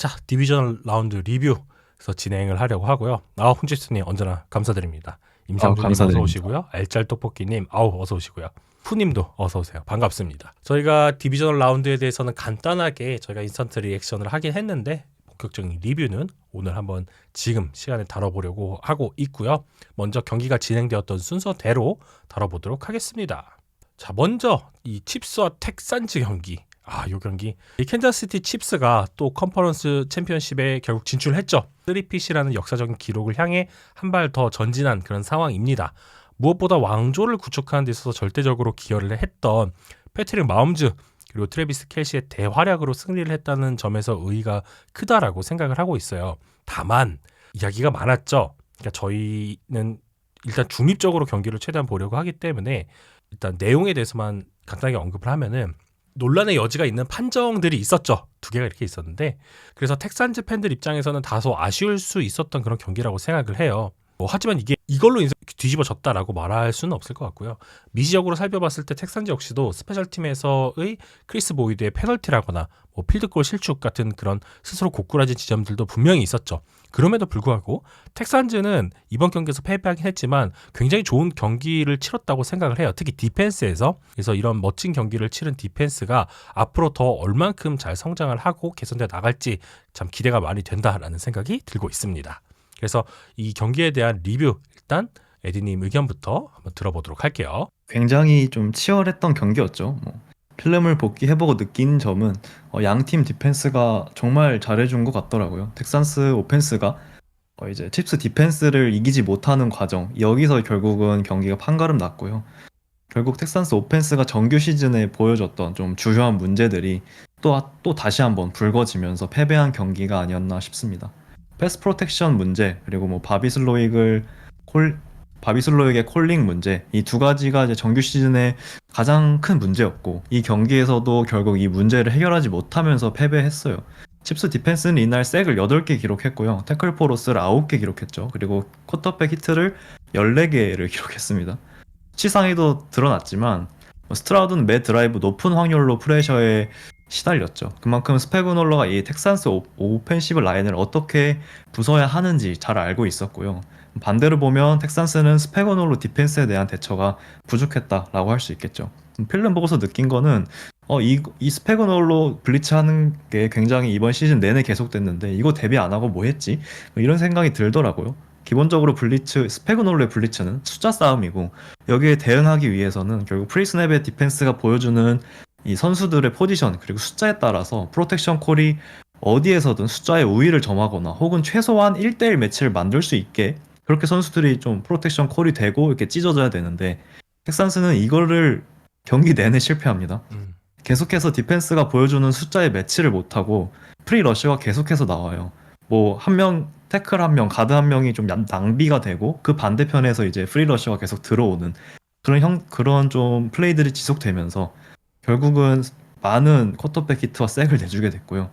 자, 디비전 라운드 리뷰에서 진행을 하려고 하고요. 홍지수님 언제나 감사드립니다. 임상준님 어서 감사드립니다. 오시고요. 알짤떡볶이님 어서 오시고요. 푸님도 어서 오세요. 반갑습니다. 저희가 디비전 라운드에 대해서는 간단하게 저희가 인스턴트 리액션을 하긴 했는데 본격적인 리뷰는 오늘 한번 지금 시간에 다뤄보려고 하고 있고요. 먼저 경기가 진행되었던 순서대로 다뤄보도록 하겠습니다. 자, 먼저 이 칩스와 텍산즈 경기. 이 경기 이 캔자스시티 칩스가 또 컨퍼런스 챔피언십에 결국 진출했죠. 3핏이라는 역사적인 기록을 향해 한 발 더 전진한 그런 상황입니다. 무엇보다 왕조를 구축하는 데 있어서 절대적으로 기여를 했던 패트릭 마홈즈 그리고 트래비스 켈시의 대활약으로 승리를 했다는 점에서 의의가 크다라고 생각을 하고 있어요. 다만 이야기가 많았죠. 그러니까 저희는 일단 중립적으로 경기를 최대한 보려고 하기 때문에 일단 내용에 대해서만 간단하게 언급을 하면은 논란의 여지가 있는 판정들이 있었죠. 두 개가 이렇게 있었는데 그래서 텍산즈 팬들 입장에서는 다소 아쉬울 수 있었던 그런 경기라고 생각을 해요. 하지만 이게 이걸로 인해서 뒤집어졌다라고 말할 수는 없을 것 같고요. 미시적으로 살펴봤을 때 텍산즈 역시도 스페셜팀에서의 크리스 보이드의 페널티라거나 필드골 실축 같은 그런 스스로 고꾸라진 지점들도 분명히 있었죠. 그럼에도 불구하고 텍산즈는 이번 경기에서 패배하긴 했지만 굉장히 좋은 경기를 치렀다고 생각을 해요. 특히 디펜스에서. 그래서 이런 멋진 경기를 치른 디펜스가 앞으로 더 얼만큼 잘 성장을 하고 개선돼 나갈지 참 기대가 많이 된다라는 생각이 들고 있습니다. 그래서 이 경기에 대한 리뷰 일단 에디님 의견부터 한번 들어보도록 할게요. 굉장히 좀 치열했던 경기였죠. 필름을 복귀해보고 느낀 점은 양팀 디펜스가 정말 잘해준 것 같더라고요. 텍산스 오펜스가 이제 칩스 디펜스를 이기지 못하는 과정, 여기서 결국은 경기가 판가름 났고요. 결국 텍산스 오펜스가 정규 시즌에 보여줬던 좀 주요한 문제들이 또 다시 한번 불거지면서 패배한 경기가 아니었나 싶습니다. 패스 프로텍션 문제, 그리고 바비슬로에게 콜링 문제, 이 두 가지가 이제 정규 시즌의 가장 큰 문제였고, 이 경기에서도 결국 이 문제를 해결하지 못하면서 패배했어요. 칩스 디펜스는 이날 색을 8개 기록했고요. 태클 포 로스를 9개 기록했죠. 그리고 쿼터백 히트를 14개를 기록했습니다. 수치상에도 드러났지만 스트라우드는 매 드라이브 높은 확률로 프레셔에 시달렸죠. 그만큼 스패그놀러가 이 텍산스 오펜시브 라인을 어떻게 부숴야 하는지 잘 알고 있었고요. 반대로 보면 텍산스는 스패그놀러 디펜스에 대한 대처가 부족했다라고 할 수 있겠죠. 필름 보고서 느낀 거는 이 스패그놀러 블리츠 하는 게 굉장히 이번 시즌 내내 계속됐는데 이거 대비 안 하고 뭐 했지? 이런 생각이 들더라고요. 기본적으로 스패그놀러의 블리츠는 숫자 싸움이고 여기에 대응하기 위해서는 결국 프리스냅의 디펜스가 보여주는 이 선수들의 포지션 그리고 숫자에 따라서 프로텍션 콜이 어디에서든 숫자의 우위를 점하거나 혹은 최소한 1대1 매치를 만들 수 있게 그렇게 선수들이 좀 프로텍션 콜이 되고 이렇게 찢어져야 되는데 텍산스는 이거를 경기 내내 실패합니다. 계속해서 디펜스가 보여주는 숫자의 매치를 못하고 프리 러쉬가 계속해서 나와요. 태클 한 명, 가드 한 명이 좀 낭비가 되고 그 반대편에서 이제 프리 러쉬가 계속 들어오는 그런 좀 플레이들이 지속되면서 결국은 많은 쿼터백 히트와 색을 내주게 됐고요.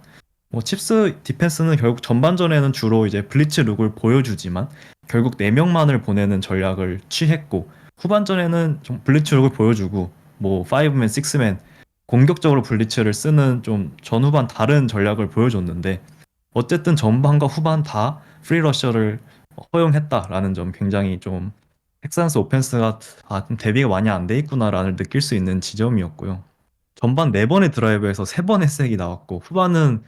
칩스 디펜스는 결국 전반전에는 주로 이제 블리츠 룩을 보여주지만 결국 4명만을 보내는 전략을 취했고 후반전에는 좀 블리츠 룩을 보여주고 5맨, 6맨 공격적으로 블리츠를 쓰는 좀 전후반 다른 전략을 보여줬는데 어쨌든 전반과 후반 다 프리러셔를 허용했다라는 점 굉장히 좀 텍산스 오펜스가 좀 대비가 많이 안 돼 있구나라는 느낄 수 있는 지점이었고요. 전반 4번의 드라이브에서 3번의 색이 나왔고 후반은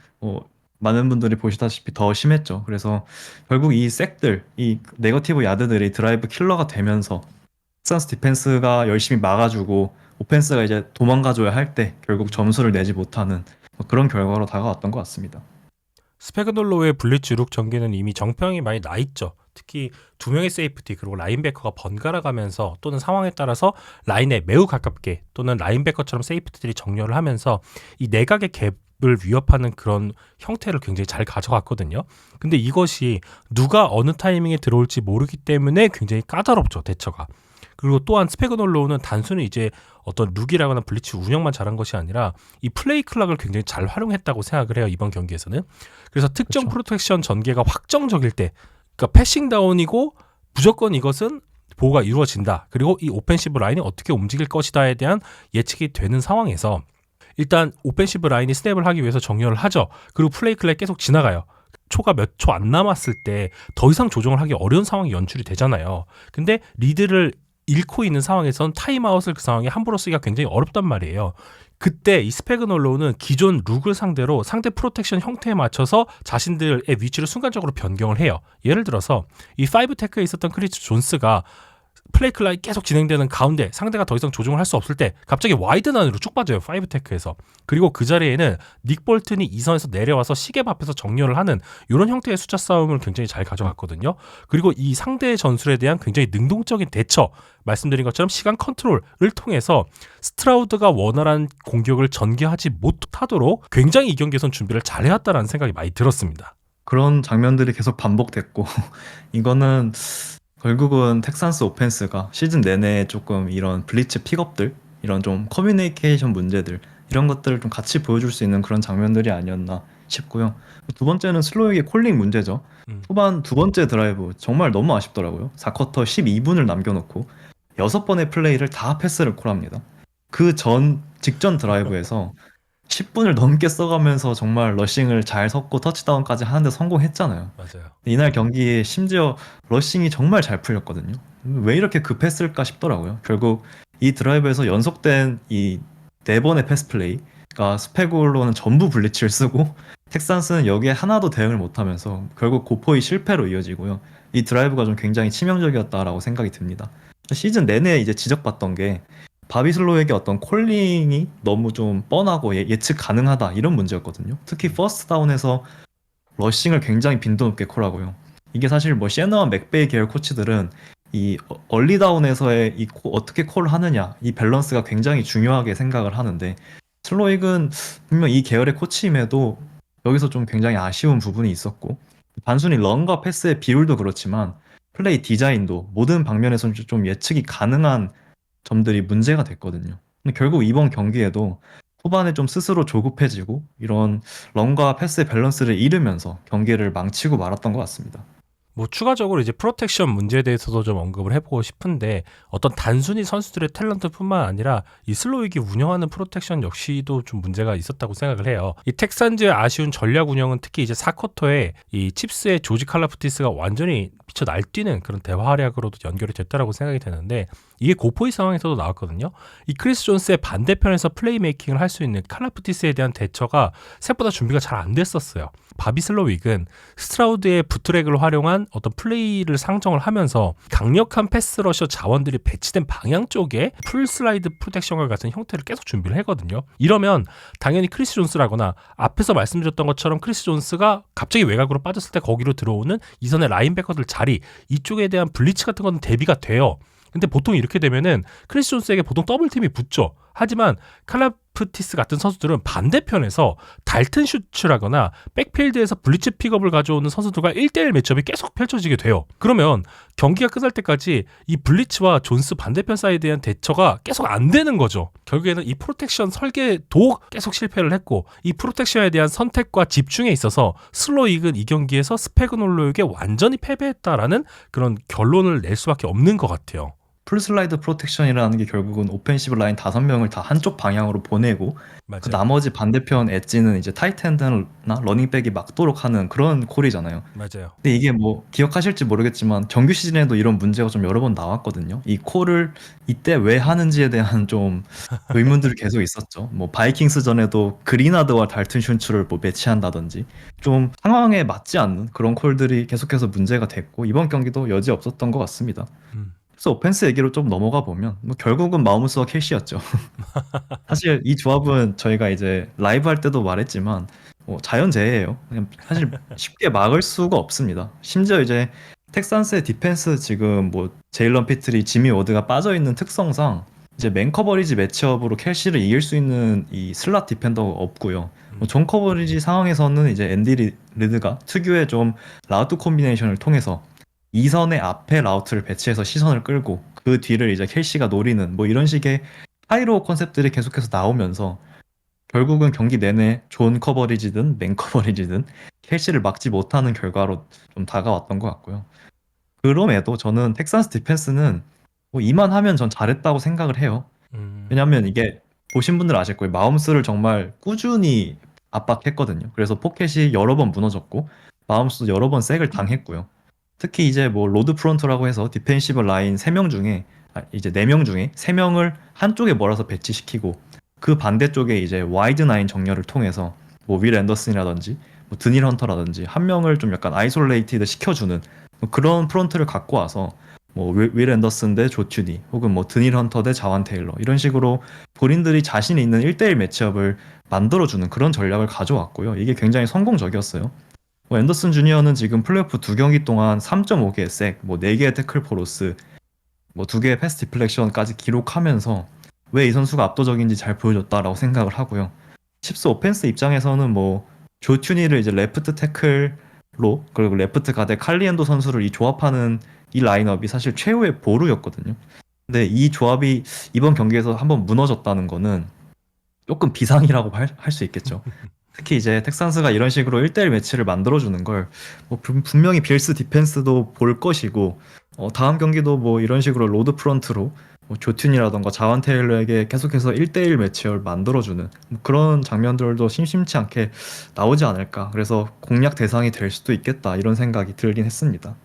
많은 분들이 보시다시피 더 심했죠. 그래서 결국 이 색들, 이 네거티브 야드들이 드라이브 킬러가 되면서 텍산스 디펜스가 열심히 막아주고 오펜스가 이제 도망가줘야 할 때 결국 점수를 내지 못하는 그런 결과로 다가왔던 것 같습니다. 스패그놀로의 블리츠 룩 전개는 이미 정평이 많이 나 있죠. 특히 2명의 세이프티 그리고 라인베커가 번갈아 가면서 또는 상황에 따라서 라인에 매우 가깝게 또는 라인베커처럼 세이프티들이 정렬을 하면서 이 내각의 갭을 위협하는 그런 형태를 굉장히 잘 가져갔거든요. 근데 이것이 누가 어느 타이밍에 들어올지 모르기 때문에 굉장히 까다롭죠, 대처가. 그리고 또한 스패그놀로우는 단순히 이제 어떤 룩이라거나 블리츠 운영만 잘한 것이 아니라 이 플레이 클락을 굉장히 잘 활용했다고 생각을 해요, 이번 경기에서는. 그래서 특정 그렇죠. 프로텍션 전개가 확정적일 때 그러니까 패싱 다운이고 무조건 이것은 보호가 이루어진다. 그리고 이 오펜시브 라인이 어떻게 움직일 것이다에 대한 예측이 되는 상황에서 일단 오펜시브 라인이 스냅을 하기 위해서 정렬을 하죠. 그리고 플레이 클럭 계속 지나가요. 초가 몇 초 안 남았을 때 더 이상 조정을 하기 어려운 상황이 연출이 되잖아요. 근데 리드를 잃고 있는 상황에선 타임아웃을 그 상황에 함부로 쓰기가 굉장히 어렵단 말이에요. 그때 이 스패그놀로우는 기존 룩을 상대로 상대 프로텍션 형태에 맞춰서 자신들의 위치를 순간적으로 변경을 해요. 예를 들어서 이 5테크에 있었던 크리스 존스가 플레이 클락이 계속 진행되는 가운데 상대가 더 이상 조정을 할 수 없을 때 갑자기 와이드난으로 쭉 빠져요. 5테크에서. 그리고 그 자리에는 닉 볼튼이 2선에서 내려와서 시계 앞에서 정렬을 하는 이런 형태의 숫자 싸움을 굉장히 잘 가져갔거든요. 그리고 이 상대의 전술에 대한 굉장히 능동적인 대처, 말씀드린 것처럼 시간 컨트롤을 통해서 스트라우드가 원활한 공격을 전개하지 못하도록 굉장히 이 경기에선 준비를 잘해왔다는 생각이 많이 들었습니다. 그런 장면들이 계속 반복됐고 이거는 결국은 텍산스 오펜스가 시즌 내내 조금 이런 블리츠 픽업들, 이런 좀 커뮤니케이션 문제들, 이런 것들을 좀 같이 보여줄 수 있는 그런 장면들이 아니었나 싶고요. 두 번째는 슬로우의 콜링 문제죠. 후반 두 번째 드라이브 정말 너무 아쉽더라고요. 4쿼터 12분을 남겨놓고 6번의 플레이를 다 패스를 콜합니다. 그 직전 드라이브에서 10분을 넘게 써가면서 정말 러싱을 잘 섞고 터치다운까지 하는데 성공했잖아요. 맞아요. 이날 경기에 심지어 러싱이 정말 잘 풀렸거든요. 왜 이렇게 급했을까 싶더라고요. 결국 이 드라이브에서 연속된 이 4번의 패스 플레이가 스페굴로는 전부 블리츠를 쓰고 텍산스는 여기에 하나도 대응을 못하면서 결국 고포의 실패로 이어지고요. 이 드라이브가 좀 굉장히 치명적이었다라고 생각이 듭니다. 시즌 내내 이제 지적받던 게 바비슬로에게 어떤 콜링이 너무 좀 뻔하고 예측 가능하다 이런 문제였거든요. 특히 퍼스트 다운에서 러싱을 굉장히 빈도 높게 콜하고요. 이게 사실 뭐 셰너와 맥베이 계열 코치들은 이 얼리 다운에서의 어떻게 콜하느냐 이 밸런스가 굉장히 중요하게 생각을 하는데 슬로익은 분명 이 계열의 코치임에도 여기서 좀 굉장히 아쉬운 부분이 있었고 단순히 런과 패스의 비율도 그렇지만 플레이 디자인도 모든 방면에서 좀 예측이 가능한 점들이 문제가 됐거든요. 근데 결국 이번 경기에도 후반에 좀 스스로 조급해지고 이런 런과 패스의 밸런스를 잃으면서 경기를 망치고 말았던 것 같습니다. 뭐 추가적으로 이제 프로텍션 문제에 대해서도 좀 언급을 해보고 싶은데 어떤 단순히 선수들의 탤런트뿐만 아니라 이 슬로익이 운영하는 프로텍션 역시도 좀 문제가 있었다고 생각을 해요. 이 텍산즈의 아쉬운 전략 운영은 특히 이제 4쿼터에 이 칩스의 조지 칼라프티스가 완전히 미쳐 날뛰는 그런 대활약으로도 연결이 됐다라고 생각이 되는데 이게 고포의 상황에서도 나왔거든요. 이 크리스 존스의 반대편에서 플레이메이킹을 할 수 있는 칼라프티스에 대한 대처가 생각보다 준비가 잘 안 됐었어요. 바비 슬로윅은 스트라우드의 부트랙을 활용한 어떤 플레이를 상정을 하면서 강력한 패스러셔 자원들이 배치된 방향 쪽에 풀 슬라이드 프로텍션과 같은 형태를 계속 준비를 했거든요. 이러면 당연히 크리스 존스라거나 앞에서 말씀드렸던 것처럼 크리스 존스가 갑자기 외곽으로 빠졌을 때 거기로 들어오는 이선의 라인베커들 자리 이쪽에 대한 블리츠 같은 건 대비가 돼요. 근데 보통 이렇게 되면은 크리스 존스에게 보통 더블팀이 붙죠. 하지만 칼라프티스 같은 선수들은 반대편에서 달튼 슈츠라거나 백필드에서 블리츠 픽업을 가져오는 선수들과 1대1 매치업이 계속 펼쳐지게 돼요. 그러면 경기가 끝날 때까지 이 블리츠와 존스 반대편 사이드에 대한 대처가 계속 안 되는 거죠. 결국에는 이 프로텍션 설계도 계속 실패를 했고 이 프로텍션에 대한 선택과 집중에 있어서 슬로익은 이 경기에서 스패그놀로에게 완전히 패배했다라는 그런 결론을 낼 수밖에 없는 것 같아요. 풀슬라이드 프로텍션이라는 게 결국은 오펜시브 라인 5명을 다 한쪽 방향으로 보내고 맞아요. 그 나머지 반대편 엣지는 이제 타이트엔드나 러닝백이 막도록 하는 그런 콜이잖아요. 맞아요. 근데 이게 뭐 기억하실지 모르겠지만 정규 시즌에도 이런 문제가 좀 여러 번 나왔거든요. 이 콜을 이때 왜 하는지에 대한 좀 의문들이 계속 있었죠. 뭐 바이킹스 전에도 그리나드와 달튼 슌츠를 뭐 매치한다든지 좀 상황에 맞지 않는 그런 콜들이 계속해서 문제가 됐고 이번 경기도 여지 없었던 것 같습니다. 그래서 오펜스 얘기로 좀 넘어가 보면 뭐 결국은 마우스와 캐시였죠. 사실 이 조합은 저희가 이제 라이브 할 때도 말했지만 자연재해예요. 그냥 사실 쉽게 막을 수가 없습니다. 심지어 이제 텍산스의 디펜스 지금 뭐 제일런 피트리, 지미 워드가 빠져 있는 특성상 이제 맨 커버리지 매치업으로 켈시를 이길 수 있는 이 슬롯 디펜더가 없고요. 존 커버리지 상황에서는 이제 앤디 리드가 특유의 좀 라우트 콤비네이션을 통해서 2선의 앞에 라우트를 배치해서 시선을 끌고 그 뒤를 이제 켈시가 노리는 뭐 이런 식의 하이로 컨셉들이 계속해서 나오면서 결국은 경기 내내 존 커버리지든 맨 커버리지든 켈시를 막지 못하는 결과로 좀 다가왔던 것 같고요. 그럼에도 저는 텍산스 디펜스는 뭐 이만하면 전 잘했다고 생각을 해요. 왜냐하면 이게 보신 분들 아실 거예요. 마홈스를 정말 꾸준히 압박했거든요. 그래서 포켓이 여러 번 무너졌고 마홈스도 여러 번 색을 당했고요. 특히 이제 뭐 로드 프론트라고 해서 디펜시브 라인 3명 중에 이제 4명 중에 3명을 한쪽에 몰아서 배치시키고 그 반대쪽에 이제 와이드 나인 정렬을 통해서 뭐 윌 앤더슨이라든지 뭐 드닐 헌터라든지 한 명을 좀 약간 아이솔레이티드 시켜주는 뭐 그런 프론트를 갖고 와서 뭐 윌 앤더슨 대 조 튜니 혹은 뭐 드닐 헌터 대 자완 테일러 이런 식으로 본인들이 자신이 있는 1대1 매치업을 만들어주는 그런 전략을 가져왔고요. 이게 굉장히 성공적이었어요. 뭐 앤더슨 주니어는 지금 플레이오프 2경기 동안 3.5개의 색, 뭐 4개의 태클 포로스, 뭐 2개의 패스 디플렉션까지 기록하면서 왜 이 선수가 압도적인지 잘 보여줬다라고 생각을 하고요. 칩스 오펜스 입장에서는 뭐 조 튜니를 이제 레프트 태클로 그리고 레프트 가드 칼리엔도 선수를 이 조합하는 이 라인업이 사실 최후의 보루였거든요. 근데 이 조합이 이번 경기에서 한번 무너졌다는 거는 조금 비상이라고 할 수 있겠죠. 특히 이제 텍산스가 이런 식으로 1대1 매치를 만들어주는 걸 뭐 분명히 빌스 디펜스도 볼 것이고 다음 경기도 뭐 이런 식으로 로드 프런트로 뭐 조튠이라던가 자완 테일러에게 계속해서 1대1 매치를 만들어주는 뭐 그런 장면들도 심심치 않게 나오지 않을까. 그래서 공략 대상이 될 수도 있겠다 이런 생각이 들긴 했습니다.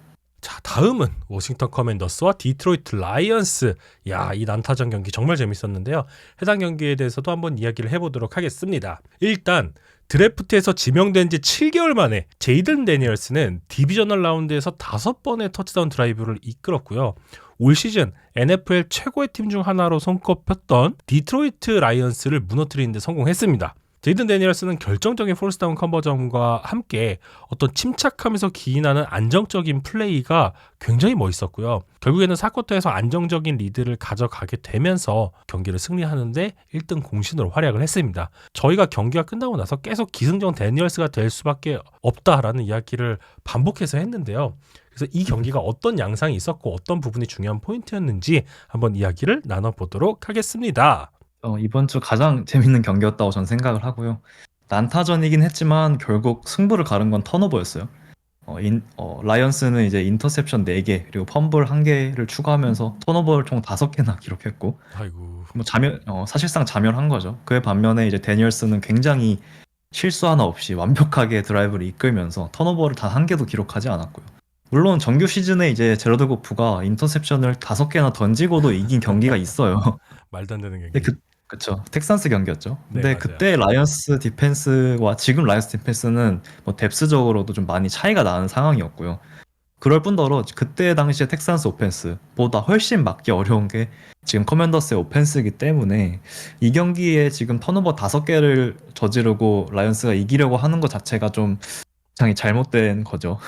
자, 다음은 워싱턴 커맨더스와 디트로이트 라이언스. 야, 이 난타전 경기 정말 재밌었는데요. 해당 경기에 대해서도 한번 이야기를 해보도록 하겠습니다. 일단 드래프트에서 지명된 지 7개월 만에 제이든 데니얼스는 디비저널 라운드에서 5번의 터치다운 드라이브를 이끌었고요. 올 시즌 NFL 최고의 팀 중 하나로 손꼽혔던 디트로이트 라이언스를 무너뜨리는 데 성공했습니다. 제이든 데니얼스는 결정적인 폴스다운 컨버전과 함께 어떤 침착하면서 기인하는 안정적인 플레이가 굉장히 멋있었고요. 결국에는 4쿼터에서 안정적인 리드를 가져가게 되면서 경기를 승리하는데 1등 공신으로 활약을 했습니다. 저희가 경기가 끝나고 나서 계속 기승전 데니얼스가 될 수밖에 없다라는 이야기를 반복해서 했는데요. 그래서 이 경기가 어떤 양상이 있었고 어떤 부분이 중요한 포인트였는지 한번 이야기를 나눠보도록 하겠습니다. 이번 주 가장 재밌는 경기였다고 전 생각을 하고요. 난타전이긴 했지만 결국 승부를 가른 건 턴오버였어요. 라이언스는 이제 인터셉션 4개 그리고 펌블 1개를 추가하면서 턴오버를 총 5개나 기록했고 아이고. 뭐 사실상 자멸한 거죠. 그에 반면에 이제 데니얼스는 굉장히 실수 하나 없이 완벽하게 드라이브를 이끌면서 턴오버를 단 1개도 기록하지 않았고요. 물론 정규 시즌에 이제 제러드 고프가 인터셉션을 5개나 던지고도 이긴 경기가 있어요. 말도 안 되는 경기. 근데 그쵸. 텍산스 경기였죠. 네, 근데 맞아요. 그때 라이언스 디펜스와 지금 라이언스 디펜스는 뭐 뎁스적으로도 좀 많이 차이가 나는 상황이었고요. 그럴 뿐더러 그때 당시에 텍산스 오펜스보다 훨씬 막기 어려운 게 지금 커맨더스의 오펜스이기 때문에 이 경기에 지금 턴오버 5개를 저지르고 라이언스가 이기려고 하는 것 자체가 좀 굉장히 잘못된 거죠.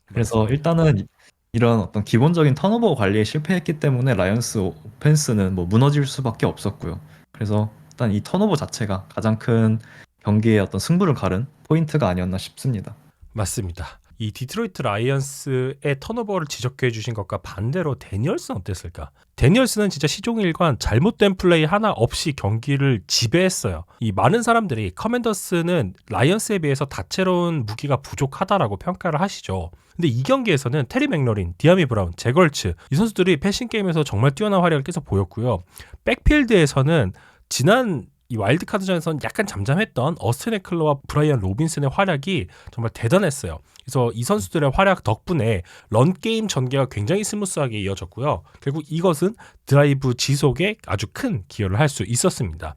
그래서 맞습니다. 일단은 이런 어떤 기본적인 턴오버 관리에 실패했기 때문에 라이언스 오펜스는 뭐 무너질 수밖에 없었고요. 그래서 일단 이 턴오버 자체가 가장 큰 경기의 어떤 승부를 가른 포인트가 아니었나 싶습니다. 맞습니다. 이 디트로이트 라이언스의 턴오버를 지적해 주신 것과 반대로 데니얼스는 어땠을까? 데니얼스는 진짜 시종일관 잘못된 플레이 하나 없이 경기를 지배했어요. 이 많은 사람들이 커맨더스는 라이언스에 비해서 다채로운 무기가 부족하다라고 평가를 하시죠. 근데 이 경기에서는 테리 맥러린, 디아미 브라운, 제걸츠 이 선수들이 패싱 게임에서 정말 뛰어난 활약을 계속 보였고요. 백필드에서는 지난 이 와일드카드전에서는 약간 잠잠했던 어스틴 에클러와 브라이언 로빈슨의 활약이 정말 대단했어요. 그래서 이 선수들의 활약 덕분에 런게임 전개가 굉장히 스무스하게 이어졌고요. 결국 이것은 드라이브 지속에 아주 큰 기여를 할 수 있었습니다.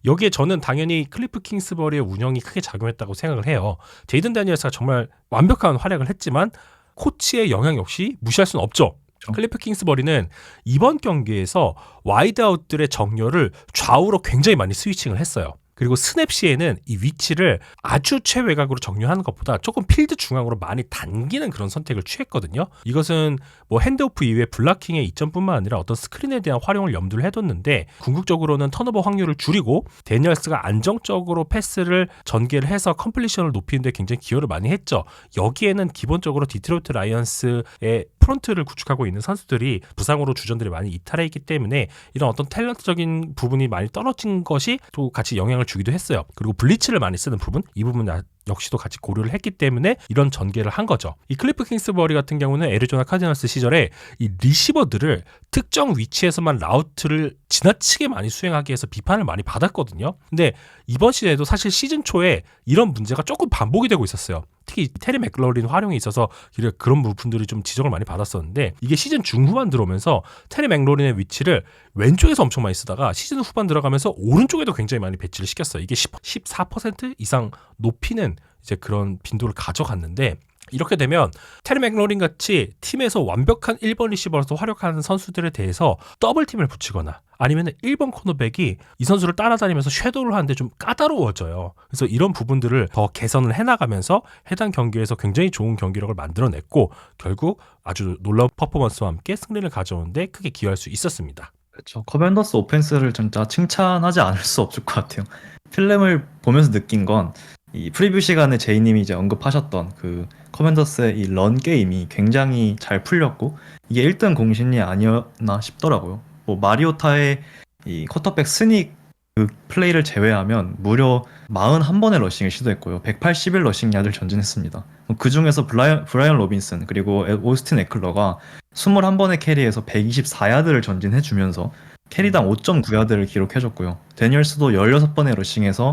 여기에 저는 당연히 클리프 킹스버리의 운영이 크게 작용했다고 생각을 해요. 제이든 데니얼스가 정말 완벽한 활약을 했지만 코치의 영향 역시 무시할 수는 없죠. 클리프 킹스버리는 이번 경기에서 와이드아웃들의 정렬을 좌우로 굉장히 많이 스위칭을 했어요. 그리고 스냅 시에는 이 위치를 아주 최외곽으로 정렬하는 것보다 조금 필드 중앙으로 많이 당기는 그런 선택을 취했거든요. 이것은 뭐 핸드오프 이외에 블락킹의 이점뿐만 아니라 어떤 스크린에 대한 활용을 염두를 해뒀는데 궁극적으로는 턴오버 확률을 줄이고 데니얼스가 안정적으로 패스를 전개를 해서 컴플리션을 높이는 데 굉장히 기여를 많이 했죠. 여기에는 기본적으로 디트로이트 라이언스의 프론트를 구축하고 있는 선수들이 부상으로 주전들이 많이 이탈해 있기 때문에 이런 어떤 탤런트적인 부분이 많이 떨어진 것이 또 같이 영향을 주기도 했어요. 그리고 블리츠를 많이 쓰는 부분, 이 부분 역시도 같이 고려를 했기 때문에 이런 전개를 한 거죠. 이 클리프 킹스버리 같은 경우는 애리조나 카디널스 시절에 이 리시버들을 특정 위치에서만 라우트를 지나치게 많이 수행하기 위해서 비판을 많이 받았거든요. 근데 이번 시즌에도 사실 시즌 초에 이런 문제가 조금 반복이 되고 있었어요. 특히 테리 맥클러린 활용에 있어서 그런 부분들이 좀 지적을 많이 받았었는데 이게 시즌 중후반 들어오면서 테리 맥클러린의 위치를 왼쪽에서 엄청 많이 쓰다가 시즌 후반 들어가면서 오른쪽에도 굉장히 많이 배치를 시켰어요. 이게 14% 이상 높이는 이제 그런 빈도를 가져갔는데 이렇게 되면 테리 맥로린 같이 팀에서 완벽한 1번 리시버로서 활약하는 선수들에 대해서 더블팀을 붙이거나 아니면 1번 코너백이 이 선수를 따라다니면서 섀도우를 하는데 좀 까다로워져요. 그래서 이런 부분들을 더 개선을 해나가면서 해당 경기에서 굉장히 좋은 경기력을 만들어냈고 결국 아주 놀라운 퍼포먼스와 함께 승리를 가져오는데 크게 기여할 수 있었습니다. 그렇죠. 커맨더스 오펜스를 진짜 칭찬하지 않을 수 없을 것 같아요. 필름을 보면서 느낀 건 이 프리뷰 시간에 제이님이 이제 언급하셨던 그 커맨더스의 이 런 게임이 굉장히 잘 풀렸고 이게 1등 공신이 아니었나 싶더라고요. 뭐 마리오타의 이 쿼터백 스닉 그 플레이를 제외하면 무려 41번의 러싱을 시도했고요. 181 러싱 야드를 전진했습니다. 그 중에서 브라이언 로빈슨 그리고 오스틴 에클러가 21번의 캐리에서 124야드를 전진해주면서 캐리당 5.9야드를 기록해줬고요. 데니얼스도 16번의 러싱에서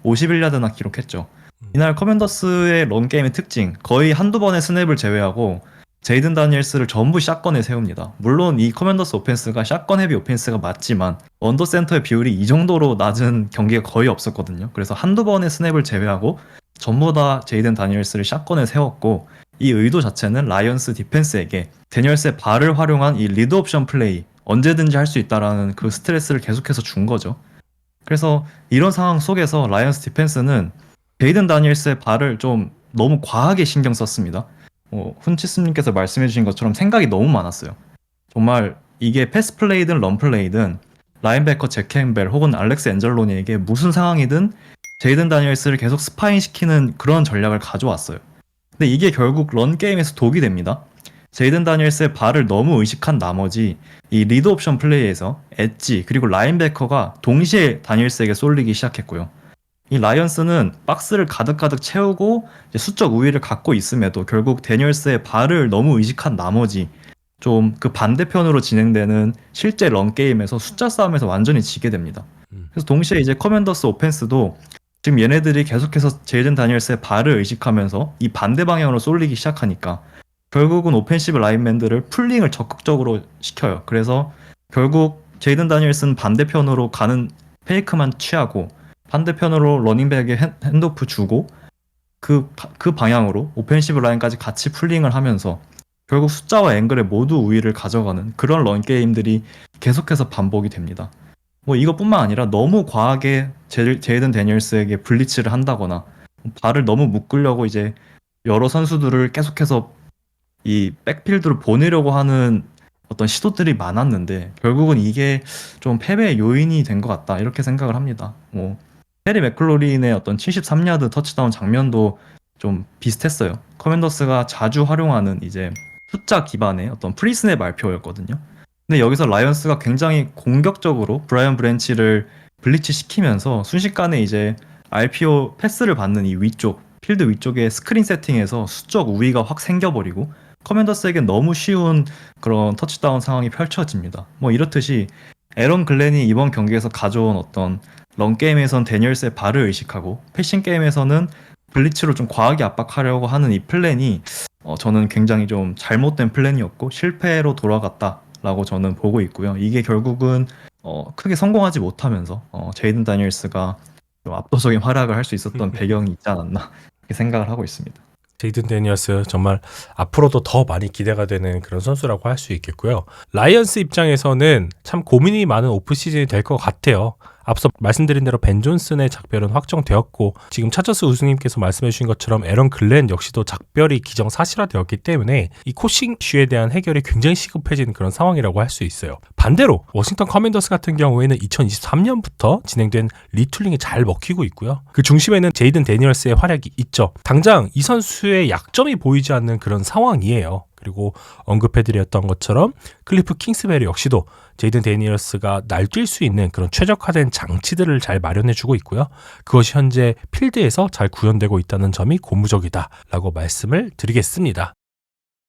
51야드나 기록했죠. 이날 커맨더스의 런게임의 특징, 거의 한두 번의 스냅을 제외하고 제이든 다니엘스를 전부 샷건에 세웁니다. 물론 이 커맨더스 오펜스가 샷건 헤비 오펜스가 맞지만 언더 센터의 비율이 이 정도로 낮은 경기가 거의 없었거든요. 그래서 한두 번의 스냅을 제외하고 전부 다 제이든 다니엘스를 샷건에 세웠고 이 의도 자체는 라이언스 디펜스에게 데니얼스의 발을 활용한 이 리드 옵션 플레이 언제든지 할 수 있다라는 그 스트레스를 계속해서 준 거죠. 그래서 이런 상황 속에서 라이언스 디펜스는 제이든 다니엘스의 발을 좀 너무 과하게 신경 썼습니다. 훈치스님께서 말씀해 주신 것처럼 생각이 너무 많았어요. 정말 이게 패스 플레이든 런 플레이든 라인베커 잭 캠벨 혹은 알렉스 앤젤로니에게 무슨 상황이든 제이든 다니엘스를 계속 스파인 시키는 그런 전략을 가져왔어요. 근데 이게 결국 런 게임에서 독이 됩니다. 제이든 다니엘스의 발을 너무 의식한 나머지 이 리드 옵션 플레이에서 엣지 그리고 라인베커가 동시에 다니엘스에게 쏠리기 시작했고요. 이 라이언스는 박스를 가득가득 채우고 이제 수적 우위를 갖고 있음에도 결국 데니얼스의 발을 너무 의식한 나머지 좀 그 반대편으로 진행되는 실제 런 게임에서 숫자 싸움에서 완전히 지게 됩니다. 그래서 동시에 이제 커맨더스 오펜스도 지금 얘네들이 계속해서 제이든 다니엘스의 발을 의식하면서 이 반대 방향으로 쏠리기 시작하니까 결국은 오펜시브 라인맨들을 풀링을 적극적으로 시켜요. 그래서 결국 제이든 다니엘스는 반대편으로 가는 페이크만 취하고 반대편으로 러닝백에 핸드오프 주고 그 방향으로 오펜시브 라인까지 같이 풀링을 하면서 결국 숫자와 앵글에 모두 우위를 가져가는 그런 런 게임들이 계속해서 반복이 됩니다. 뭐 이것뿐만 아니라 너무 과하게 제이든 데니얼스에게 블리츠를 한다거나 발을 너무 묶으려고 이제 여러 선수들을 계속해서 이 백필드로 보내려고 하는 어떤 시도들이 많았는데 결국은 이게 좀 패배의 요인이 된 것 같다 이렇게 생각을 합니다. 뭐 테리 맥클로린의 어떤 73야드 터치다운 장면도 좀 비슷했어요. 커맨더스가 자주 활용하는 이제 숫자 기반의 어떤 프리스냅 RPO였거든요. 근데 여기서 라이언스가 굉장히 공격적으로 브라이언 브랜치를 블리치 시키면서 순식간에 이제 RPO 패스를 받는 이 위쪽 필드 위쪽에 스크린 세팅에서 수적 우위가 확 생겨버리고 커맨더스에겐 너무 쉬운 그런 터치다운 상황이 펼쳐집니다. 뭐 이렇듯이 에런 글렌이 이번 경기에서 가져온 어떤 런게임에선 데니얼스의 발을 의식하고 패싱 게임에서는 블리츠로 좀 과하게 압박하려고 하는 이 플랜이 저는 굉장히 좀 잘못된 플랜이었고 실패로 돌아갔다라고 저는 보고 있고요. 이게 결국은 크게 성공하지 못하면서 제이든 다니엘스가 좀 압도적인 활약을 할 수 있었던 배경이 있지 않았나 이렇게 생각을 하고 있습니다. 제이든 데니얼스 정말 앞으로도 더 많이 기대가 되는 그런 선수라고 할 수 있겠고요. 라이언스 입장에서는 참 고민이 많은 오프시즌이 될 것 같아요. 앞서 말씀드린 대로 벤 존슨의 작별은 확정되었고 지금 차저스 우승님께서 말씀해 주신 것처럼 에런 글렌 역시도 작별이 기정사실화되었기 때문에 이 코칭 이슈에 대한 해결이 굉장히 시급해진 그런 상황이라고 할 수 있어요. 반대로 워싱턴 커맨더스 같은 경우에는 2023년부터 진행된 리툴링이 잘 먹히고 있고요. 그 중심에는 제이든 데니얼스의 활약이 있죠. 당장 이 선수의 약점이 보이지 않는 그런 상황이에요. 그리고 언급해드렸던 것처럼 클리프 킹스베리 역시도 제이든 데니얼스가 날뛸 수 있는 그런 최적화된 장치들을 잘 마련해주고 있고요. 그것이 현재 필드에서 잘 구현되고 있다는 점이 고무적이다라고 말씀을 드리겠습니다.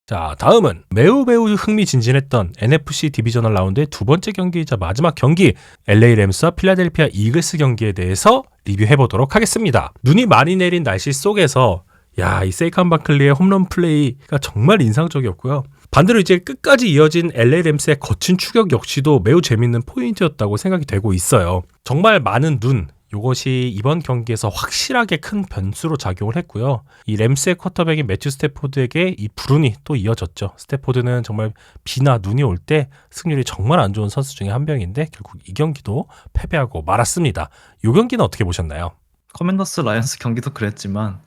자, 다음은 매우 흥미진진했던 NFC 디비저널 라운드의 두 번째 경기이자 마지막 경기 LA 램스와 필라델피아 이글스 경기에 대해서 리뷰해보도록 하겠습니다. 눈이 많이 내린 날씨 속에서 이 세이칸 바클리의 홈런 플레이가 정말 인상적이었고요. 반대로 이제 끝까지 이어진 LA 램스의 거친 추격 역시도 매우 재밌는 포인트였다고 생각이 되고 있어요. 정말 많은 눈, 이것이 이번 경기에서 확실하게 큰 변수로 작용을 했고요. 이 램스의 쿼터백인 매튜 스태포드에게 이 불운이 또 이어졌죠. 스태포드는 정말 비나 눈이 올 때 승률이 정말 안 좋은 선수 중에 한 명인데 결국 이 경기도 패배하고 말았습니다. 이 경기는 어떻게 보셨나요? 커맨더스 라이언스 경기도 그랬지만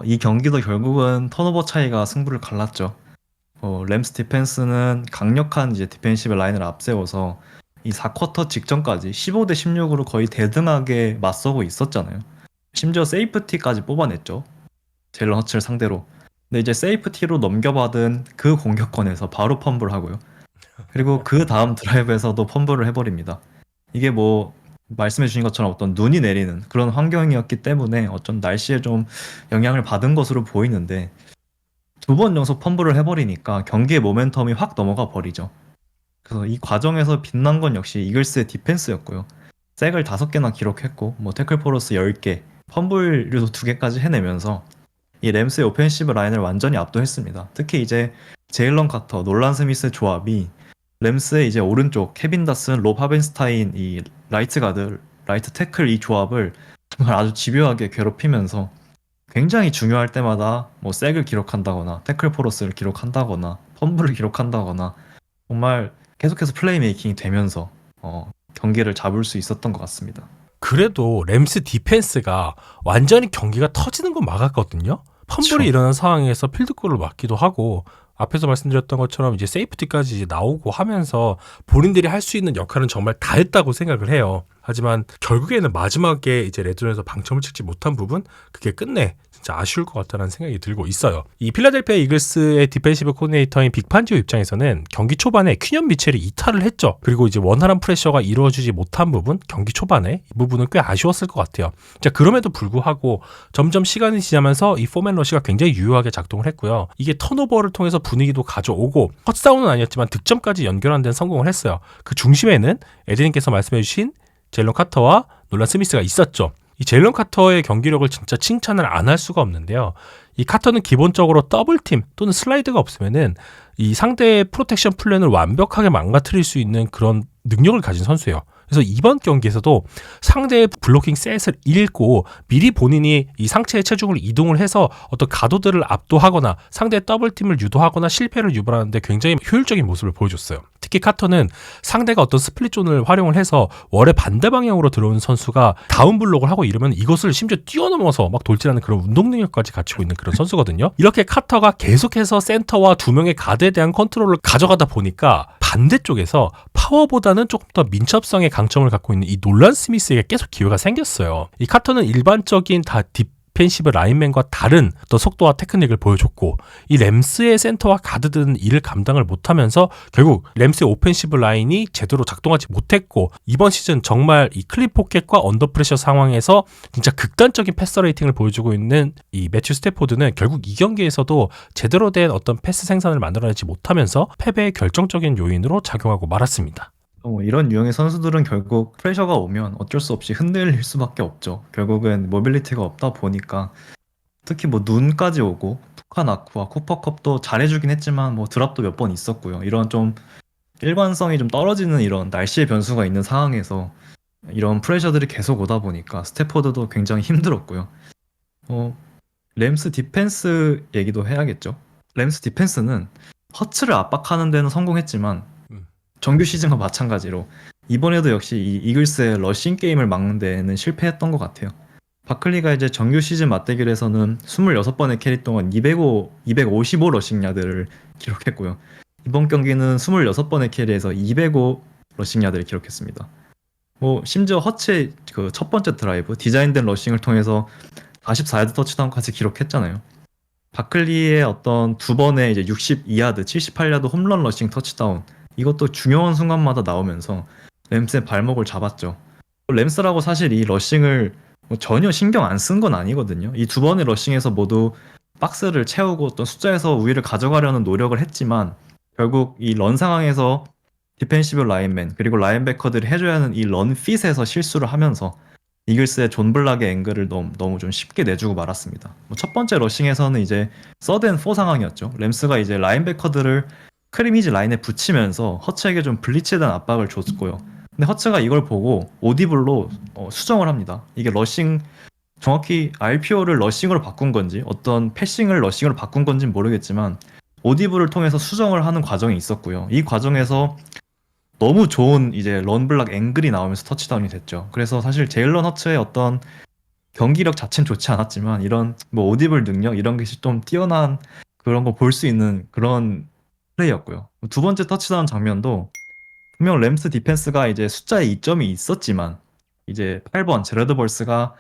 이 경기도 결국은 턴오버 차이가 승부를 갈랐죠. 램스 디펜스는 강력한 이제 디펜시브 라인을 앞세워서 이 4쿼터 직전까지 15대 16으로 거의 대등하게 맞서고 있었잖아요. 심지어 세이프티까지 뽑아냈죠. 제일런 허츠를 상대로. 근데 이제 세이프티로 넘겨받은 그 공격권에서 바로 펌블하고요. 그리고 그 다음 드라이브에서도 펌블을 해버립니다. 이게 뭐 말씀해 주신 것처럼 어떤 눈이 내리는 그런 환경이었기 때문에 어떤 날씨에 좀 영향을 받은 것으로 보이는데 두 번 연속 펌블을 해버리니까 경기의 모멘텀이 확 넘어가 버리죠. 그래서 이 과정에서 빛난 건 역시 이글스의 디펜스였고요. 색을 5개나 기록했고 뭐 태클 포러스 10개, 펌블류도 2개까지 해내면서 이 램스의 오펜시브 라인을 완전히 압도했습니다. 특히 이제 제일런 카터, 놀란 스미스 조합이 램스의 이제 오른쪽 케빈 다슨, 롭 하벤스타인 이 라이트 가드, 라이트 태클 이 조합을 정말 아주 집요하게 괴롭히면서 굉장히 중요할 때마다 뭐 색을 기록한다거나 태클 포러스를 기록한다거나 펌블을 기록한다거나 정말 계속해서 플레이메이킹이 되면서 경기를 잡을 수 있었던 것 같습니다. 그래도 램스 디펜스가 완전히 경기가 터지는 건 막았거든요. 펌블이 그쵸. 일어난 상황에서 필드골을 맞기도 하고 앞에서 말씀드렸던 것처럼 이제 세이프티까지 이제 나오고 하면서 본인들이 할 수 있는 역할은 정말 다 했다고 생각을 해요. 하지만 결국에는 마지막에 이제 레드존에서 방점을 찍지 못한 부분, 그게 끝내 진짜 아쉬울 것 같다는 생각이 들고 있어요. 이 필라델피아 이글스의 디펜시브 코디네이터인 빅판지오 입장에서는 경기 초반에 퀴년 미첼이 이탈을 했죠. 그리고 이제 원활한 프레셔가 이루어지지 못한 부분, 경기 초반에 이 부분은 꽤 아쉬웠을 것 같아요. 자, 그럼에도 불구하고 점점 시간이 지나면서 이 포맨 러시가 굉장히 유효하게 작동을 했고요. 이게 턴오버를 통해서 분위기도 가져오고 터치다운은 아니었지만 득점까지 연결하는 데는 성공을 했어요. 그 중심에는 에드님께서 말씀해주신 제일런 카터와 놀란 스미스가 있었죠. 이 제일런 카터의 경기력을 진짜 칭찬을 안 할 수가 없는데요. 이 카터는 기본적으로 더블팀 또는 슬라이드가 없으면은 이 상대의 프로텍션 플랜을 완벽하게 망가뜨릴 수 있는 그런 능력을 가진 선수예요. 그래서 이번 경기에서도 상대의 블로킹 셋을 읽고 미리 본인이 이 상체의 체중을 이동을 해서 어떤 가도들을 압도하거나 상대의 더블팀을 유도하거나 실패를 유발하는데 굉장히 효율적인 모습을 보여줬어요. 특히 카터는 상대가 어떤 스플릿 존을 활용을 해서 월의 반대 방향으로 들어오는 선수가 다운 블록을 하고 이러면 이것을 심지어 뛰어넘어서 막 돌진하는 그런 운동 능력까지 갖추고 있는 그런 선수거든요. 이렇게 카터가 계속해서 센터와 두 명의 가드에 대한 컨트롤을 가져가다 보니까 반대쪽에서 파워보다는 조금 더 민첩성의 강점을 갖고 있는 이 놀란 스미스에게 계속 기회가 생겼어요. 이 카터는 일반적인 다 디펜시브 라인맨과 다른 어떤 속도와 테크닉을 보여줬고 이 램스의 센터와 가드들은 이를 감당을 못하면서 결국 램스의 오펜시브 라인이 제대로 작동하지 못했고 이번 시즌 정말 이 클린 포켓과 언더프레셔 상황에서 진짜 극단적인 패스 레이팅을 보여주고 있는 이 매튜 스태포드는 결국 이 경기에서도 제대로 된 어떤 패스 생산을 만들어내지 못하면서 패배의 결정적인 요인으로 작용하고 말았습니다. 이런 유형의 선수들은 결국 프레셔가 오면 어쩔 수 없이 흔들릴 수밖에 없죠. 결국은 모빌리티가 없다 보니까 특히 뭐 눈까지 오고 푸카나쿠와 쿠퍼컵도 잘해주긴 했지만 뭐 드랍도 몇 번 있었고요. 이런 좀 일관성이 좀 떨어지는 이런 날씨의 변수가 있는 상황에서 이런 프레셔들이 계속 오다 보니까 스태포드도 굉장히 힘들었고요. 램스 디펜스 얘기도 해야겠죠. 램스 디펜스는 허츠를 압박하는 데는 성공했지만 정규 시즌과 마찬가지로 이번에도 역시 이 이글스의 러싱 게임을 막는 데는 실패했던 것 같아요. 바클리가 이제 정규 시즌 맞대결에서는 26번의 캐리 동안 255 러싱 야드를 기록했고요. 이번 경기는 26번의 캐리에서 205 러싱 야드를 기록했습니다. 심지어 허츠의 그 첫 번째 드라이브 디자인된 러싱을 통해서 44야드 터치다운까지 기록했잖아요. 바클리의 어떤 두 번의 이제 62야드, 78야드 홈런 러싱 터치다운 이것도 중요한 순간마다 나오면서 램스의 발목을 잡았죠. 램스라고 사실 이 러싱을 뭐 전혀 신경 안 쓴 건 아니거든요. 이 두 번의 러싱에서 모두 박스를 채우고 어떤 숫자에서 우위를 가져가려는 노력을 했지만 결국 이 런 상황에서 디펜시브 라인맨 그리고 라인베커들이 해줘야 하는 이 런 핏에서 실수를 하면서 이글스의 존 블락의 앵글을 너무 좀 쉽게 내주고 말았습니다. 뭐첫 번째 러싱에서는 이제 서드 앤4 상황이었죠. 램스가 이제 라인베커들을 크리미지 라인에 붙이면서 허츠에게 좀 블리츠에 대한 압박을 줬고요. 근데 허츠가 이걸 보고 오디블로 수정을 합니다. 이게 러싱 정확히 RPO를 러싱으로 바꾼 건지 어떤 패싱을 러싱으로 바꾼 건지는 모르겠지만 오디블을 통해서 수정을 하는 과정이 있었고요. 이 과정에서 너무 좋은 이제 런블락 앵글이 나오면서 터치다운이 됐죠. 그래서 사실 제일런 허츠의 어떤 경기력 자체는 좋지 않았지만 이런 뭐 오디블 능력 이런 것이 좀 뛰어난 그런 거 볼 수 있는 그런 플레이였고요. 두 번째 터치다운 장면도 분명 램스 디펜스가 이제 숫자에 이점이 있었지만 이제 8번 제레드 벌스가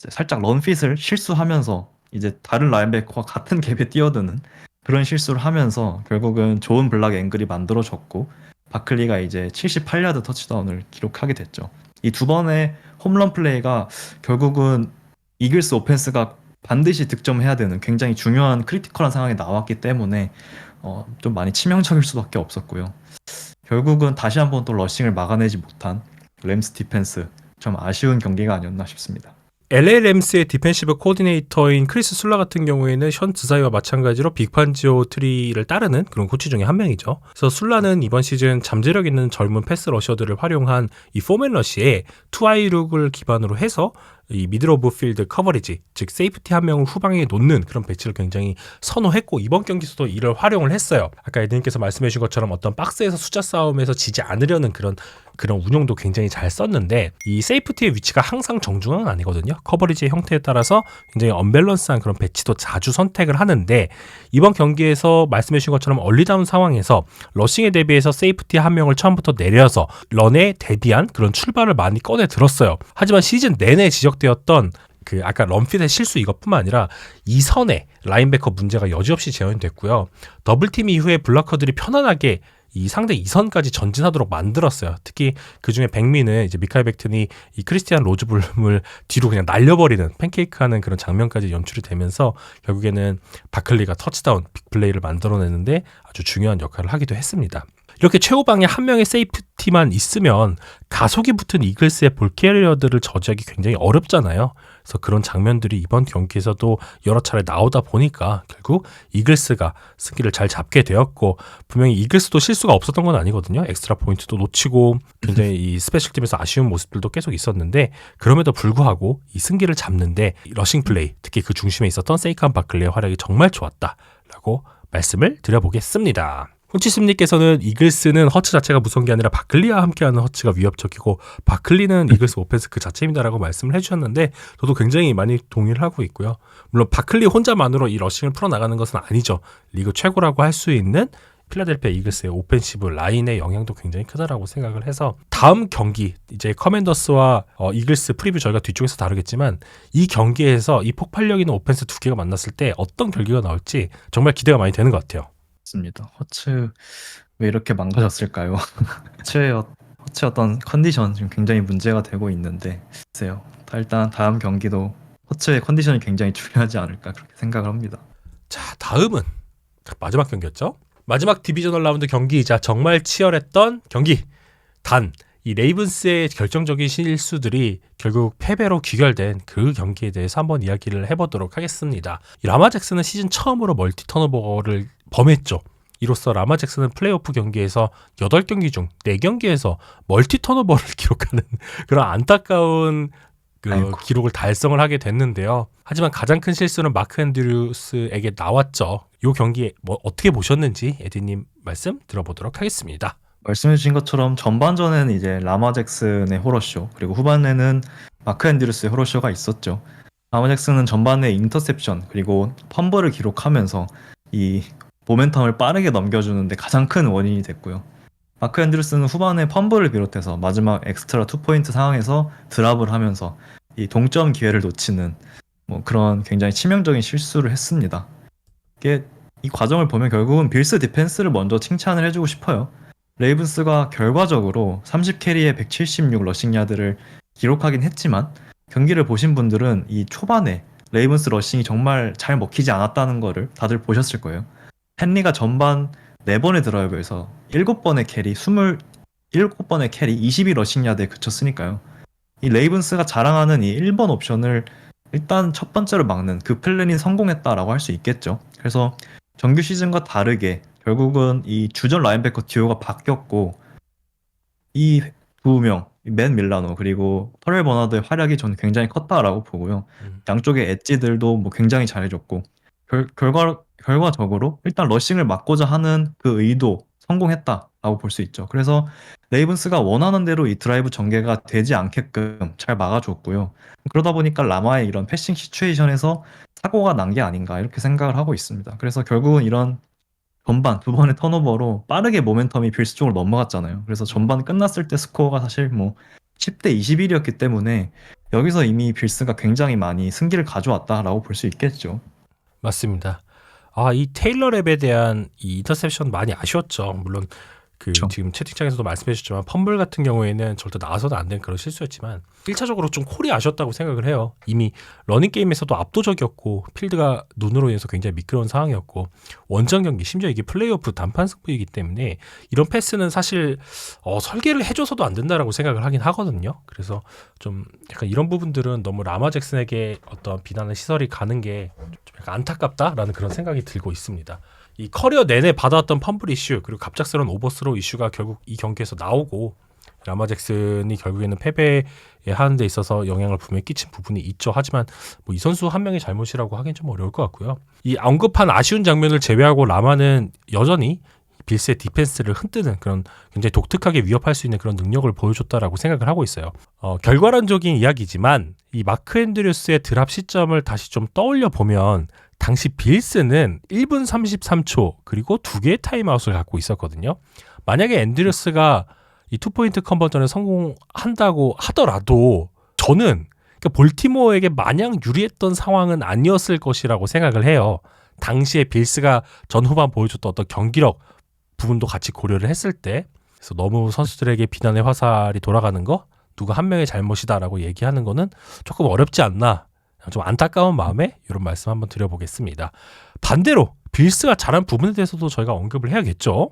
살짝 런핏을 실수하면서 이제 다른 라인베커와 같은 갭에 뛰어드는 그런 실수를 하면서 결국은 좋은 블락 앵글이 만들어졌고 바클리가 이제 78야드 터치다운을 기록하게 됐죠. 이 두 번의 홈런 플레이가 결국은 이글스 오펜스가 반드시 득점해야 되는 굉장히 중요한 크리티컬한 상황에 나왔기 때문에 좀 많이 치명적일 수밖에 없었고요. 결국은 다시 한번 또 러싱을 막아내지 못한 램스 디펜스 좀 아쉬운 경기가 아니었나 싶습니다. LA 램스의 디펜시브 코디네이터인 크리스 술라 같은 경우에는 션 드사이와 마찬가지로 빅판지오 트리를 따르는 그런 코치 중에 한 명이죠. 그래서 술라는 이번 시즌 잠재력 있는 젊은 패스 러셔들을 활용한 이 포맨 러시에 투아이룩을 기반으로 해서 이 미들 오브 필드 커버리지, 즉 세이프티 한 명을 후방에 놓는 그런 배치를 굉장히 선호했고 이번 경기에서도 이를 활용을 했어요. 아까 에드님께서 말씀해 주신 것처럼 어떤 박스에서 숫자 싸움에서 지지 않으려는 그런 운용도 굉장히 잘 썼는데 이 세이프티의 위치가 항상 정중앙은 아니거든요. 커버리지의 형태에 따라서 굉장히 언밸런스한 그런 배치도 자주 선택을 하는데 이번 경기에서 말씀해 주신 것처럼 얼리다운 상황에서 러싱에 대비해서 세이프티 한 명을 처음부터 내려서 런에 대비한 그런 출발을 많이 꺼내 들었어요. 하지만 시즌 내내 지적되었던 그 아까 런핏의 실수 이것뿐만 아니라 이 선에 라인베커 문제가 여지없이 재현이 됐고요. 더블팀 이후에 블러커들이 편안하게 이 상대 2선까지 전진하도록 만들었어요. 특히 그 중에 백미는 이제 미카엘 벡튼이 이 크리스티안 로즈블rum을 뒤로 그냥 날려버리는 팬케이크하는 그런 장면까지 연출이 되면서 결국에는 바클리가 터치다운 빅플레이를 만들어내는데 아주 중요한 역할을 하기도 했습니다. 이렇게 최후방에 한 명의 세이프티만 있으면 가속이 붙은 이글스의 볼캐리어들을 저지하기 굉장히 어렵잖아요. 그래서 그런 장면들이 이번 경기에서도 여러 차례 나오다 보니까 결국 이글스가 승기를 잘 잡게 되었고 분명히 이글스도 실수가 없었던 건 아니거든요. 엑스트라 포인트도 놓치고 굉장히 이 스페셜팀에서 아쉬운 모습들도 계속 있었는데 그럼에도 불구하고 이 승기를 잡는데 러싱 플레이 특히 그 중심에 있었던 세이칸 바클리의 활약이 정말 좋았다라고 말씀을 드려보겠습니다. 혼치심님께서는 이글스는 허츠 자체가 무서운 게 아니라 바클리와 함께하는 허츠가 위협적이고 바클리는 이글스 오펜스 그 자체입니다라고 말씀을 해주셨는데 저도 굉장히 많이 동의를 하고 있고요. 물론 바클리 혼자만으로 이 러싱을 풀어나가는 것은 아니죠. 리그 최고라고 할 수 있는 필라델피아 이글스의 오펜시브 라인의 영향도 굉장히 크다라고 생각을 해서 다음 경기 이제 커맨더스와 이글스 프리뷰 저희가 뒤쪽에서 다루겠지만 이 경기에서 이 폭발력 있는 오펜스 두 개가 만났을 때 어떤 결과가 나올지 정말 기대가 많이 되는 것 같아요. 맞습니다. 허츠 왜 이렇게 망가졌을까요? 허츠의 어떤 컨디션 지금 굉장히 문제가 되고 있는데 글쎄요. 일단 다음 경기도 허츠의 컨디션이 굉장히 중요하지 않을까 그렇게 생각을 합니다. 자, 다음은 마지막 경기였죠. 마지막 디비저널 라운드 경기이자 정말 치열했던 경기. 단 이 레이븐스의 결정적인 실수들이 결국 패배로 귀결된 그 경기에 대해서 한번 이야기를 해보도록 하겠습니다. 이 라마 잭슨은 시즌 처음으로 멀티 턴오버를 범했죠. 이로써 라마 잭슨은 플레이오프 경기에서 8경기 중 4경기에서 멀티 턴오버를 기록하는 그런 안타까운 기록을 달성을 하게 됐는데요. 하지만 가장 큰 실수는 마크 앤드류스에게 나왔죠. 이 경기 어떻게 보셨는지 에디님 말씀 들어보도록 하겠습니다. 말씀해 주신 것처럼 전반전에는 이제 라마 잭슨의 호러쇼 그리고 후반에는 마크 앤드류스의 호러쇼가 있었죠. 라마 잭슨은 전반에 인터셉션 그리고 펌블을 기록하면서 이 모멘텀을 빠르게 넘겨주는데 가장 큰 원인이 됐고요. 마크 앤드류스는 후반에 펌블을 비롯해서 마지막 엑스트라 2포인트 상황에서 드랍을 하면서 이 동점 기회를 놓치는 그런 굉장히 치명적인 실수를 했습니다. 이게 이 과정을 보면 결국은 빌스 디펜스를 먼저 칭찬을 해주고 싶어요. 레이븐스가 결과적으로 30캐리에 176 러싱 야드를 기록하긴 했지만 경기를 보신 분들은 이 초반에 레이븐스 러싱이 정말 잘 먹히지 않았다는 거를 다들 보셨을 거예요. 헨리가 전반 4번의 드라이브에서 7번의 캐리, 27번의 캐리, 22 러싱 야드에 그쳤으니까요. 이 레이븐스가 자랑하는 이 1번 옵션을 일단 첫 번째로 막는 그 플랜이 성공했다라고 할 수 있겠죠. 그래서 정규 시즌과 다르게 결국은 이 주전 라인베커 듀오가 바뀌었고 이 두 명, 맨 밀라노 그리고 터렐 버나드의 활약이 저는 굉장히 컸다라고 보고요. 음. 양쪽의 엣지들도 뭐 굉장히 잘해줬고 결과적으로 일단 러싱을 막고자 하는 그 의도 성공했다라고 볼 수 있죠. 그래서 레이븐스가 원하는 대로 이 드라이브 전개가 되지 않게끔 잘 막아줬고요. 그러다 보니까 라마의 이런 패싱 시츄에이션에서 사고가 난 게 아닌가 이렇게 생각을 하고 있습니다. 그래서 결국은 이런 전반 두 번의 턴오버로 빠르게 모멘텀이 빌스 쪽으로 넘어갔잖아요. 그래서 전반 끝났을 때 스코어가 사실 뭐 10대 21이었기 때문에 여기서 이미 빌스가 굉장히 많이 승기를 가져왔다라고 볼 수 있겠죠. 맞습니다. 아, 이 테일러 랩에 대한 이 인터셉션 많이 아쉬웠죠. 물론 그 그렇죠. 지금 채팅창에서도 말씀해 주셨지만 펌블 같은 경우에는 절대 나와서는 안 된 그런 실수였지만 1차적으로 좀 콜이 아쉬웠다고 생각을 해요. 이미 러닝 게임에서도 압도적이었고 필드가 눈으로 인해서 굉장히 미끄러운 상황이었고 원정 경기 심지어 이게 플레이오프 단판 승부이기 때문에 이런 패스는 사실 설계를 해줘서도 안 된다라고 생각을 하긴 하거든요. 그래서 좀 약간 이런 부분들은 너무 라마 잭슨에게 어떤 비난의 시설이 가는 게 좀 약간 안타깝다라는 그런 생각이 들고 있습니다. 이 커리어 내내 받아왔던 펌블 이슈 그리고 갑작스러운 오버스로우 이슈가 결국 이 경기에서 나오고 라마 잭슨이 결국에는 패배에 하는 데 있어서 영향을 분명히 끼친 부분이 있죠. 하지만 뭐 이 선수 한 명의 잘못이라고 하긴 좀 어려울 것 같고요. 이 언급한 아쉬운 장면을 제외하고 라마는 여전히 빌스의 디펜스를 흔드는 그런 굉장히 독특하게 위협할 수 있는 그런 능력을 보여줬다라고 생각을 하고 있어요. 결과론적인 이야기지만 이 마크 앤드류스의 드랍 시점을 다시 좀 떠올려 보면 당시 빌스는 1분 33초 그리고 2개의 타임아웃을 갖고 있었거든요. 만약에 앤드류스가 이 투포인트 컨버전을 성공한다고 하더라도 저는 그러니까 볼티모어에게 마냥 유리했던 상황은 아니었을 것이라고 생각을 해요. 당시에 빌스가 전후반 보여줬던 어떤 경기력 부분도 같이 고려를 했을 때 그래서 너무 선수들에게 비난의 화살이 돌아가는 거 누가 한 명의 잘못이다라고 얘기하는 거는 조금 어렵지 않나 좀 안타까운 마음에 이런 말씀 한번 드려보겠습니다. 반대로 빌스가 잘한 부분에 대해서도 저희가 언급을 해야겠죠.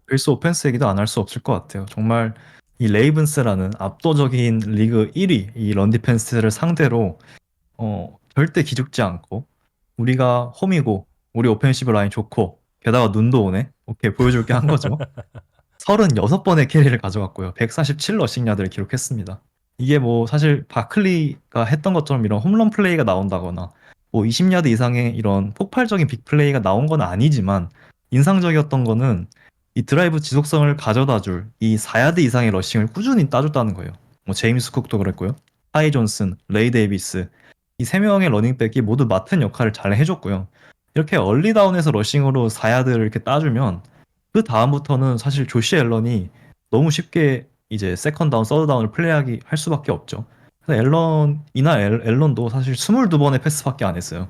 빌스 오펜스 얘기도 안 할 수 없을 것 같아요. 정말 이 레이븐스라는 압도적인 리그 1위 이 런 디펜스를 상대로 절대 기죽지 않고 우리가 홈이고 우리 오펜시브 라인 좋고 게다가 눈도 오네. 오케이 보여줄게 한 거죠. 36번의 캐리를 가져갔고요. 147 러싱 야드를 기록했습니다. 이게 뭐 사실 바클리가 했던 것처럼 이런 홈런 플레이가 나온다거나 뭐 20야드 이상의 이런 폭발적인 빅 플레이가 나온 건 아니지만 인상적이었던 거는 이 드라이브 지속성을 가져다 줄 이 4야드 이상의 러싱을 꾸준히 따줬다는 거예요. 뭐 제임스 쿡도 그랬고요. 타이 존슨, 레이 데이비스 이 세 명의 러닝백이 모두 맡은 역할을 잘 해줬고요. 이렇게 얼리다운에서 러싱으로 4야드를 이렇게 따주면 그 다음부터는 사실 조시 앨런이 너무 쉽게 이제 세컨 다운, 서드 다운을 플레이하기 할 수밖에 없죠. 그래서 앨런도 사실 22번의 패스밖에 안 했어요.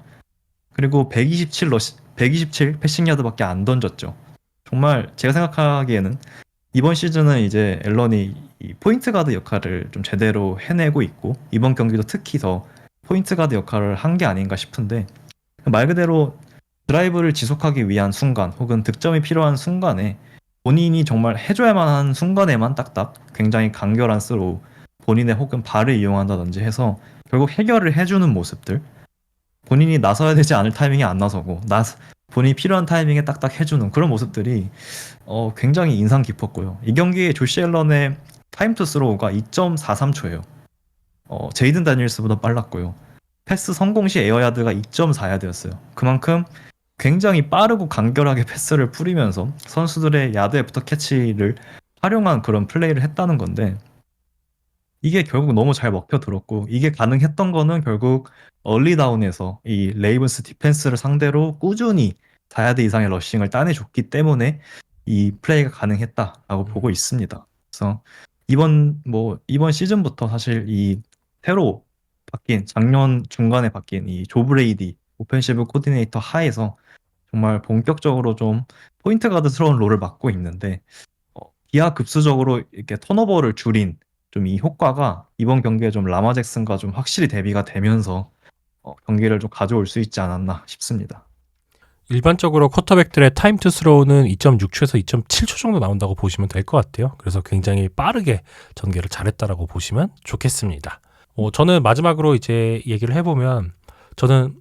그리고 127 패싱 야드밖에 안 던졌죠. 정말 제가 생각하기에는 이번 시즌은 이제 앨런이 이 포인트 가드 역할을 좀 제대로 해내고 있고 이번 경기도 특히 더 포인트 가드 역할을 한 게 아닌가 싶은데 말 그대로 드라이브를 지속하기 위한 순간 혹은 득점이 필요한 순간에 본인이 정말 해줘야만 하는 순간에만 딱딱 굉장히 간결한 스로우 본인의 혹은 발을 이용한다든지 해서 결국 해결을 해주는 모습들 본인이 나서야 되지 않을 타이밍에 안 나서고 본인이 필요한 타이밍에 딱딱 해주는 그런 모습들이 굉장히 인상 깊었고요. 이 경기에 조시 앨런의 타임 투 스로우가 2.43초예요. 제이든 다니엘스보다 빨랐고요. 패스 성공 시 에어야드가 2.4야드였어요. 그만큼 굉장히 빠르고 간결하게 패스를 뿌리면서 선수들의 야드 애프터 캐치를 활용한 그런 플레이를 했다는 건데 이게 결국 너무 잘 먹혀들었고 이게 가능했던 거는 결국 얼리다운에서 이 레이븐스 디펜스를 상대로 꾸준히 4야드 이상의 러싱을 따내줬기 때문에 이 플레이가 가능했다라고 보고 있습니다. 그래서 이번 시즌부터 사실 이 새로 바뀐 작년 중간에 바뀐 이 조 브레이디 오펜시브 코디네이터 하에서 정말 본격적으로 좀 포인트 가드스러운 롤을 맡고 있는데 기하급수적으로 이렇게 턴오버를 줄인 좀 이 효과가 이번 경기에 좀 라마 잭슨과 좀 확실히 대비가 되면서 경기를 좀 가져올 수 있지 않았나 싶습니다. 일반적으로 쿼터백들의 타임 투 스로우는 2.6초에서 2.7초 정도 나온다고 보시면 될 것 같아요. 그래서 굉장히 빠르게 전개를 잘했다라고 보시면 좋겠습니다. 저는 마지막으로 이제 얘기를 해보면 저는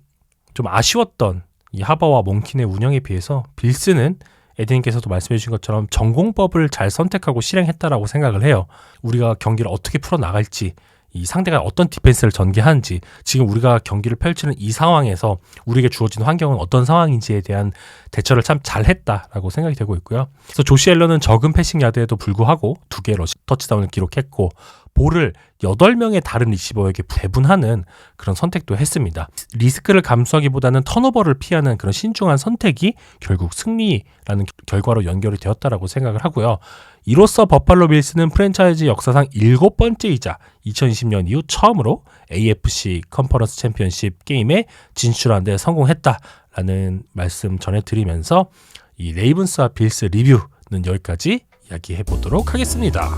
좀 아쉬웠던 이 하버와 몽킨의 운영에 비해서 빌스는 에드님께서도 말씀해 주신 것처럼 전공법을 잘 선택하고 실행했다라고 생각을 해요. 우리가 경기를 어떻게 풀어나갈지, 이 상대가 어떤 디펜스를 전개하는지, 지금 우리가 경기를 펼치는 이 상황에서 우리에게 주어진 환경은 어떤 상황인지에 대한 대처를 참 잘했다라고 생각이 되고 있고요. 그래서 조시 앨런은 적은 패싱 야드에도 불구하고 2개의 러시 터치다운을 기록했고 볼을 8명의 다른 리시버에게 배분하는 그런 선택도 했습니다. 리스크를 감수하기보다는 턴오버를 피하는 그런 신중한 선택이 결국 승리라는 결과로 연결이 되었다라고 생각을 하고요. 이로써 버팔로 빌스는 프랜차이즈 역사상 7번째이자 2020년 이후 처음으로 AFC 컨퍼런스 챔피언십 게임에 진출하는 데 성공했다라는 말씀 전해드리면서 이 레이븐스와 빌스 리뷰는 여기까지 이야기해 보도록 하겠습니다.